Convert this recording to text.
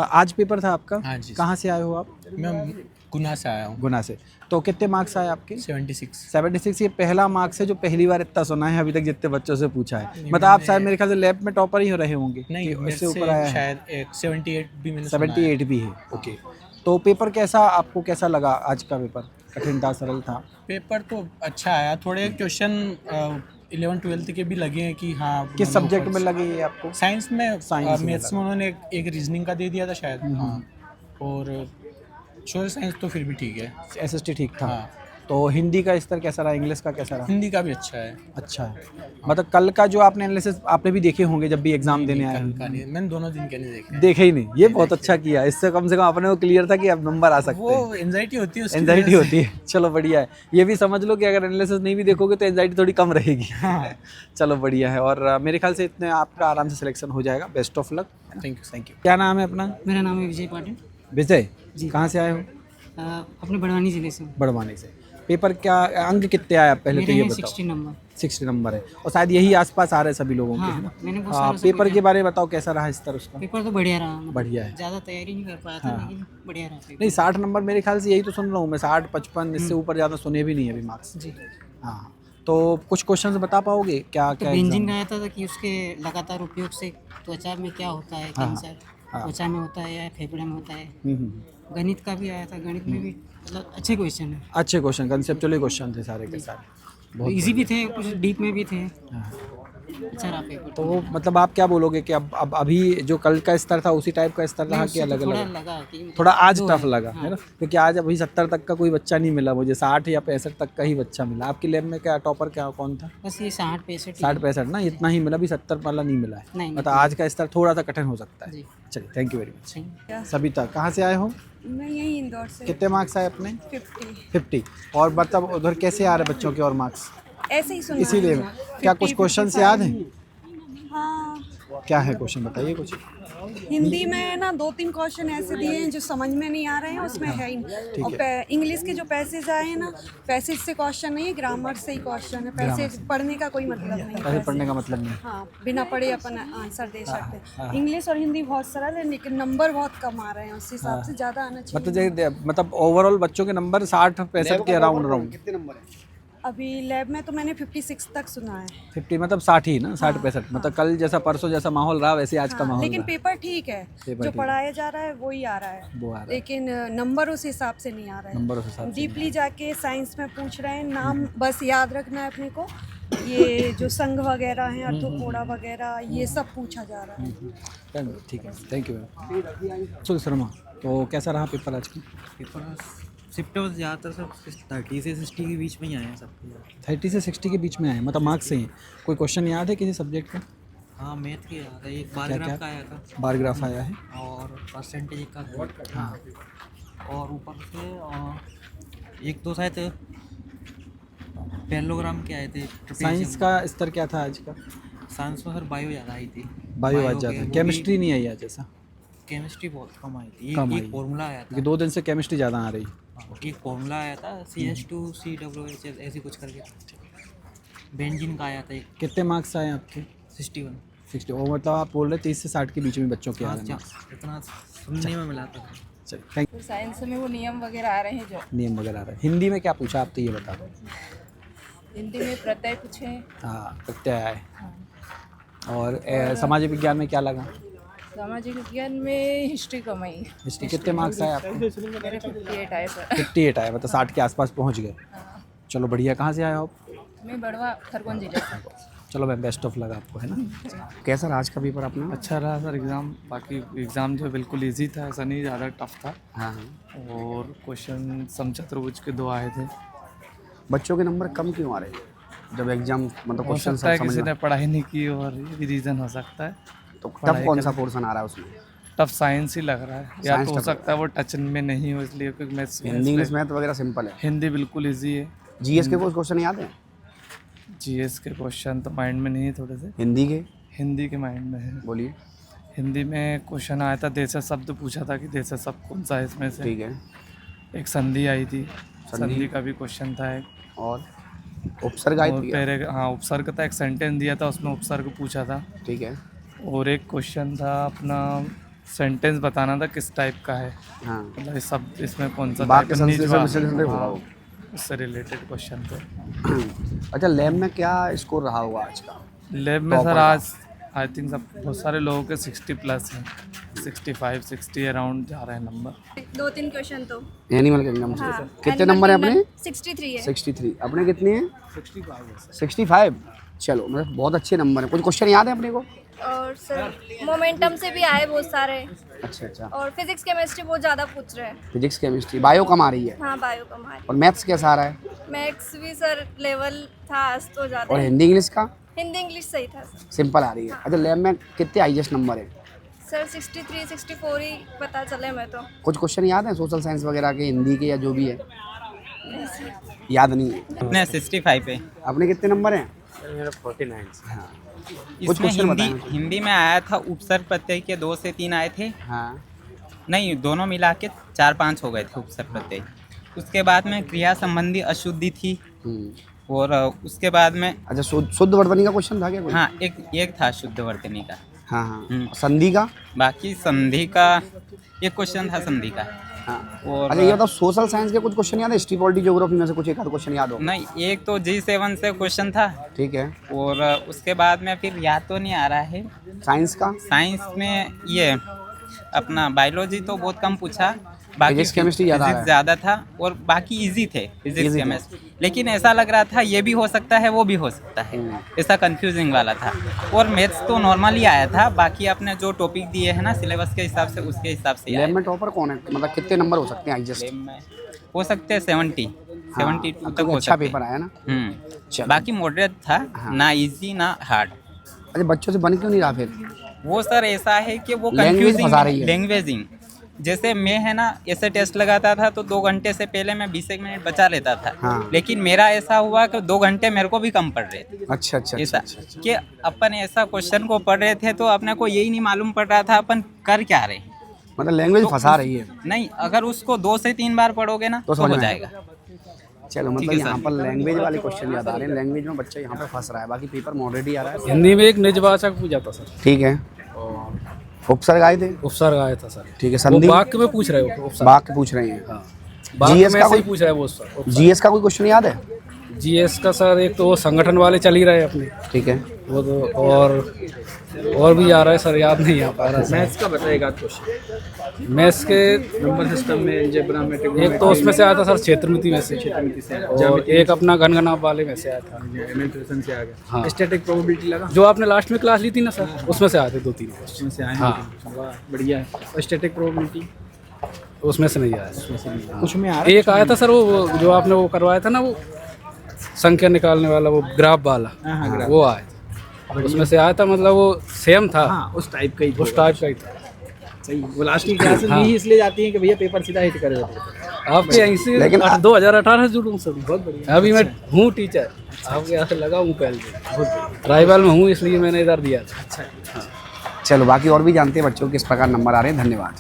आज पेपर था आपका? हाँ जी। कहाँ से आए हो आप? मैं गुना से आया हूँ। गुना से। तो कितने मार्क्स आए आपके? 76। 76। ये पहला मार्क्स है जो पहली बार इतना सुना है अभी तक जितने बच्चों से पूछा है। नहीं, मतलब आप मैंने- शायद मेरे ख्याल से लैब में टॉपर ही रहे होंगे नहीं, कि मेरे इससे से ऊपर आया है। शायद एक 78 भी मैंने सुना है। 78 भी है। ओके। तो पेपर कैसा आपको कैसा लगा आज का पेपर? कठिन था, सरल था? पेपर तो अच्छा आया। थोड़े क्वेश्चन 11-12 के भी लगे हैं कि हाँ किस मतलब सब्जेक्ट ऊपर में से- लगे ये आपको? साइंस में साइंस में मैथ्स में लगा। उन्होंने एक रीजनिंग का दे दिया था शायद। हाँ। और सोशल साइंस तो फिर भी ठीक है। एसएसटी ठीक था। हाँ। तो हिंदी का स्तर कैसा रहा? इंग्लिश का कैसा रहा? हिंदी का भी अच्छा है। अच्छा है। मतलब कल का जो आपने एनालिसिस आपने भी देखे होंगे जब भी एग्जाम देने आए कल होंगे। का नहीं, मैंने दोनों दिन के नहीं देखे। देखे ही नहीं, ये बहुत अच्छा किया। इससे कम से कम अपने को क्लियर था कि अब नंबर आ सकते हैं। वो एंजाइटी होती है उसकी एंजाइटी वजह से। होती है। चलो बढ़िया है। ये भी समझ लो कि अगर एनालिसिस नहीं भी देखोगे तो एंजाइटी थोड़ी कम रहेगी। हाँ। चलो बढ़िया है। और मेरे ख्याल से इतने आपका आराम से सिलेक्शन हो जाएगा। Best of luck. Thank you. क्या नाम है अपना? मेरा नाम है विजय पाटिल। विजय जी। कहाँ से आए हो? अपने बड़वानी ज़िले से हूँ। बड़वानी से। पेपर क्या अंक कितने आए आप पहले तो मेरे ये हैं बताओ? 60 नंबर। 60 नंबर है और शायद यही आसपास आ रहे हैं सभी लोगों के, हाँ, है ना? मैंने बहुत सालों से पेपर पूछा। के बारे में बताओ कैसा रहा स्तर उसका? पेपर तो बढ़िया रहा, मतलब बढ़िया है। ज़्यादा तैयारी नहीं कर पाया था, लेकिन बढ़िया रहा पेपर। नहीं 60 नंबर मेरे ख्याल से यही तो सुन रहा हूँ मैं। 60 55 इससे ऊपर ज़्यादा सुने भी नहीं है अभी मार्क्स। जी। हाँ। तो कुछ क्वेश्चंस बता पाओगे क्या तो क्या बेंजीन एग्जाम? का आया था कि उसके लगातार उपयोग से त्वचा में क्या होता है, हाँ, कैंसर हाँ। त्वचा में होता है या फेफड़े में होता है। हम्म। गणित का भी आया था, गणित में भी मतलब अच्छे क्वेश्चन है। अच्छे क्वेश्चन, कंसेप्चुअली क्वेश्चन थे सारे के सारे। इजी भी थे, कुछ डीप में भी थे। हाँ। अच्छा रहा पेपर। तो मतलब आप क्या बोलोगे कि अब अभी जो कल का स्तर था उसी टाइप का स्तर नहीं, रहा उससे कि अलग तो थोड़ा अलग? लगा कि मतलब थोड़ा आज दो टफ है। लगा हाँ। है ना, क्योंकि आज अभी 70 तक का कोई बच्चा नहीं मिला मुझे। 60 या 65 तक का ही बच्चा मिला। आपकी लैब में क्या टॉपर क्या कौन था? बस ये 60-65 60 65 ना, इतना ही मिला। भी 70 वाला नहीं मिला है। नहीं, मतलब आज का स्तर थोड़ा सा कठिन हो सकता है। जी। चलिए थैंक यू वेरी मच। सही। सबिता कहाँ से आए हो? मैं यही इंदौर से। कितने मार्क्स आए अपने? 50 50। और मतलब उधर कैसे आ रहे बच्चों के और मार्क्स? ऐसे ही सुना इसीलिए है। क्या कुछ 50, क्वेश्चन 55 याद हैं? हाँ, क्या है क्वेश्चन बताइए कुछ। हिंदी में ना 2-3 क्वेश्चन ऐसे दिए हैं जो समझ में नहीं आ रहे हैं, उसमें है ही नहीं। और इंग्लिश के जो पैसेज आए हैं ना, पैसेज से क्वेश्चन नहीं है, ग्रामर से ही क्वेश्चन है। पैसेज पढ़ने का कोई मतलब नहीं है। ऐसे पढ़ने का मतलब नहीं। हाँ, बिना पढ़े अपन आंसर दे सकते हैं। इंग्लिश और हिंदी बहुत सरल है, लेकिन नंबर बहुत कम आ रहे हैं। उस हिसाब से ज़्यादा आना चाहिए। मतलब ओवरऑल बच्चों के नंबर 60 65 के अराउंड कितने नंबर है? अभी लैब में तो मैंने 56 तक सुना है। 50 मतलब 60 ही ना, 60 65। मतलब कल जैसा परसों जैसा माहौल रहा वैसे आज का हाँ, माहौल लेकिन रहा। पेपर ठीक है। पेपर जो ठीक है। पढ़ाया जा रहा है वही आ रहा है, वो आ रहा है। लेकिन नंबर उस हिसाब से नहीं आ रहा है। नंबर उस हिसाब से डीपली जाके साइंस में पूछ रहे हैं। नाम बस याद रखना है अपने को। ये जो संघ वगैरह हैं, अर्थोकोड़ा वगैरह, ये सब पूछा जा रहा है। ठीक है थैंक यू। सुन शर्मा, तो कैसा रहा पेपर आज की? पेपर शिफ्ट तो ज़्यादातर सब 30 से 60 के बीच में ही आए हैं सब। 30 से 60 के बीच में आए, मतलब मार्क्स सही हैं। कोई क्वेश्चन याद है किसी सब्जेक्ट का? हाँ, मैथ के आया था, एक बारग्राफ का आया था बार ग्राफ आया है। और परसेंटेज का हाँ। और ऊपर से एक दो शायद पैरेललोग्राम के आए थे। साइंस का स्तर क्या था आज का? साइंस में सर बायो ज़्यादा आई थी। बायो आज के ज़्यादा, वो भी- केमिस्ट्री नहीं आई आज ऐसा? केमिस्ट्री बहुत कम आई थी। कम आई। एक फॉर्मूला आया था। क्योंकि 2 दिन से केमिस्ट्री ज़्यादा आ रही। हाँ, एक फॉर्मूला आया था CH2COOH ऐसी कुछ करके। बेंजीन का आया था एक कितने मार्क्स आए आपके? 61। 60। और मतलब आप बोल रहे 30 से 60 के बीच में बच्चों के आ रहे हैं। इतना सुनने में मिला था। चलिए थैंक तो साइंस में वो नियम वगैरह आ रहे हैं जो यू। नियम वगैरह आ रहे हैं। हिंदी में क्या पूछा आप तो ये बता दो। हिंदी में प्रत्यय पूछे। हाँ प्रत्यय आए। और सामाजिक विज्ञान में क्या लगा? सामाजिक विज्ञान में हिस्ट्री कम आई। हिस्ट्री कितने मार्क्स आए आपके? मेरे 58 आए सर। 58 आए, मतलब 60 के आसपास पहुंच गए। चलो बढ़िया। कहाँ से आए हो आप? मैं बड़वा खरगोन जिले से। चलो मैम बेस्ट ऑफ लगा आपको, है ना। कैसा रहा आज का पेपर अपना? अच्छा रहा सर एग्ज़ाम। बाकी एग्ज़ाम जो है बिल्कुल इजी था, ऐसा नहीं ज़्यादा टफ था। हाँ हाँ। और क्वेश्चन समचतुर्भुज के 2 आए थे। बच्चों के नंबर कम क्यों आ रहे हैं जब एग्जाम मतलब हो क्वेश्चन सकता है सब किसी समझ ने पढ़ाई नहीं की और ये भी रीज़न हो सकता है। तो पढ़ाई टफ कौन सा करना। पोर्शन आ रहा है उसमें? टफ साइंस ही लग रहा है, या साइंस तो हो tough सकता है वो टच में नहीं हो इसलिए, क्योंकि मैथ्स हिंदी इंग्लिश मैथ वगैरह सिंपल है। हिंदी बिल्कुल ईजी है। जीएस के कुछ क्वेश्चन याद है? जीएस के क्वेश्चन तो माइंड में नहीं है थोड़े से। हिंदी के हिंदी के माइंड में है। बोलिए। हिंदी में क्वेश्चन आया था, देश शब्द पूछा था कि देश शब्द कौन सा है इसमें से। ठीक है। एक संधि आई थी, संधि। संधि का भी क्वेश्चन था एक। और उपसर्ग आई थी क्या? हाँ, उपसर्ग था। एक सेंटेंस दिया था उसमें उपसर्ग पूछा था। ठीक है। और एक क्वेश्चन था अपना सेंटेंस बताना था किस टाइप का है, हाँ मतलब ये सब इसमें कौन सा बाकी type है, निजवा, संस्कृत होगा वो। उससे रिलेटेड क्वेश्चन थे। अच्छा लैब में क्या स्कोर रहा होगा आज का? लैब में Topper सर का। आज आई थिंक सब बहुत सारे लोगों के 60+ हैं, 65 60 अराउंड जा रहे हैं नंबर। 2-3 क्वेश्चन तो एनिमल किंगडम से हाँ, कितने Animal नंबर है Kingdom अपने? 63 है। 63। अपने कितने हैं? 65। चलो मतलब बहुत अच्छे नंबर हैं। कुछ क्वेश्चन याद है अपने को? और सर मोमेंटम से भी आए बहुत सारे, अच्छा अच्छा। और फिजिक्स केमिस्ट्री बहुत ज़्यादा पूछ रहे हैं। फिजिक्स केमिस्ट्री बायो कम आ रही है, हाँ बायो का हमारे। और मैथ्स कैसा आ रहा है? मैथ्स भी सर लेवल था आज तो ज़्यादा। और हिंदी इंग्लिश का? हिंदी इंग्लिश सही था सर। सिंपल आ रही है। अच्छा लैब में कितने हाईएस्ट नंबर है? सर 63 64 ही पता चले मैं तो। कुछ क्वेश्चन याद है सोशल साइंस वगैरह के, हिंदी के या जो भी है? याद नहीं है। अपने 65 पे। अपने कितने नंबर हैं? मेरा 49। हाँ कुछ इसमें क्वेश्चन हिंदी बताएं। हिंदी में आया था उपसर्ग प्रत्यय के 2 से 3 आए थे, हाँ नहीं दोनों मिला के 4-5 हो गए थे उपसर्ग प्रत्यय। उसके बाद में क्रिया संबंधी अशुद्धि थी, और उसके बाद में अच्छा शुद्ध वर्तनी का क्वेश्चन था क्या कोई? हाँ एक था शुद्ध वर्तनी का। हाँ हाँ। संधि का? बाकी संधि का एक क्वेश्चन था संधि का। हाँ। और अच्छा ये बताओ सोशल साइंस के कुछ क्वेश्चन याद है? हिस्ट्री पॉलिटी ज्योग्राफी में से कुछ एक आध क्वेश्चन याद हो? नहीं एक तो G7 से क्वेश्चन था, ठीक है। और उसके बाद में फिर याद तो नहीं आ रहा है। साइंस का? साइंस में ये अपना बायोलॉजी तो बहुत कम पूछा, बाकी Physics, chemistry ज़्यादा फिजिक्स है। ज़्यादा था, और बाकी इजी थे फिजिक्स Easy थे। केमिस्ट्री। लेकिन ऐसा लग रहा था ये भी हो सकता है वो भी हो सकता है, ऐसा कंफ्यूजिंग वाला था। और मैथ्स तो नॉर्मली आया था, बाकी आपने जो टॉपिक दिए हैं ना सिलेबस के हिसाब से उसके हिसाब से आया। लैब में टॉपर कौन है? मतलब कितने नंबर हो सकते हैं हाईएस्ट? लैब में हो सकते हैं 70 72 तक हो अच्छा सकते पेपर आया ना? हैं। बाकी मॉडरेट था, ना इजी ना हार्ड। अच्छा बच्चों से बन क्यों नहीं रहा फिर? वो सर ऐसा है कि वो Language फंसा रही है। लैंग्वेजिंग, जैसे मैं है ना ऐसे टेस्ट लगाता था तो 2 घंटे से पहले मैं 20 मिनट बचा लेता था। हाँ। लेकिन मेरा ऐसा हुआ कि 2 घंटे मेरे को भी कम पड़ रहे थे। अच्छा अच्छा ऐसा अच्छा। कि अपन ऐसा क्वेश्चन को पढ़ रहे थे तो अपने को यही नहीं मालूम पड़ रहा था अपन कर क्या रहे हैं। मतलब लैंग्वेज फंसा रही है। नहीं अगर उसको 2 से 3 बार पढ़ोगे ना तो तो समझ हो में जाएगा। चलो ठीक मतलब है यहाँ सर। पर लैंग्वेज वाले क्वेश्चन याद आ रहे हैं। लैंग्वेज में बच्चा यहाँ पे फंस रहा है, बाकी पेपर मॉडरेट ही आ रहा है। हिंदी में एक निजवाचक पूछा था सर, ठीक है। उपसर्ग आए थे? उपसर्ग आया था सर। ठीक है। वो संधि वाक्य में पूछ रहे हो उपसर्ग। वाक्य पूछ रहे हैं। वाक्य जीएस में का से ही कोई पूछ रहा है वो सर। जीएस का कोई क्वेश्चन याद है? जीएस का सर एक तो वो संगठन वाले चल ही रहे अपने, ठीक है। वो तो और भी आ रहा है सर, याद नहीं आ पा रहा। मैथ्स का बताएगा क्वेश्चन। मैथ्स के नंबर सिस्टम में अलजेब्रा में एक तो उसमें से आया था सर क्षेत्रमिति में से, और एक अपना गणगणाप वाले में से आया था, एलिमेंटेशन से आ गया। हाँ स्टैटिक प्रोबेबिलिटी लगा जो आपने लास्ट में क्लास ली थी ना सर, उसमें से आए थे 2-3 उसमें से आए। हाँ बढ़िया है। स्टैटिक प्रोबेबिलिटी उसमें से नहीं आया, कुछ में आया। एक आया था सर वो जो आपने वो करवाया था ना, वो संख्या निकालने वाला, वो ग्राफ वाला, वो आया था। उसमें से आया था, मतलब वो सेम था। हाँ, उस टाइप का ही था। सही। वो लास्ट की क्लास में ही इसलिए जाती है कि भैया पेपर सीधा हिट करे आपके यहीं से। लेकिन 2018 से जुड़ूँ सर, बहुत बढ़िया। अभी मैं हूँ टीचर, आपके यहाँ से लगा हूँ पहले, ट्राइबल में हूँ इसलिए मैंने इधर दिया था। अच्छा। चलो बाकी और भी जानते हैं बच्चों किस प्रकार नंबर आ रहे हैं। धन्यवाद।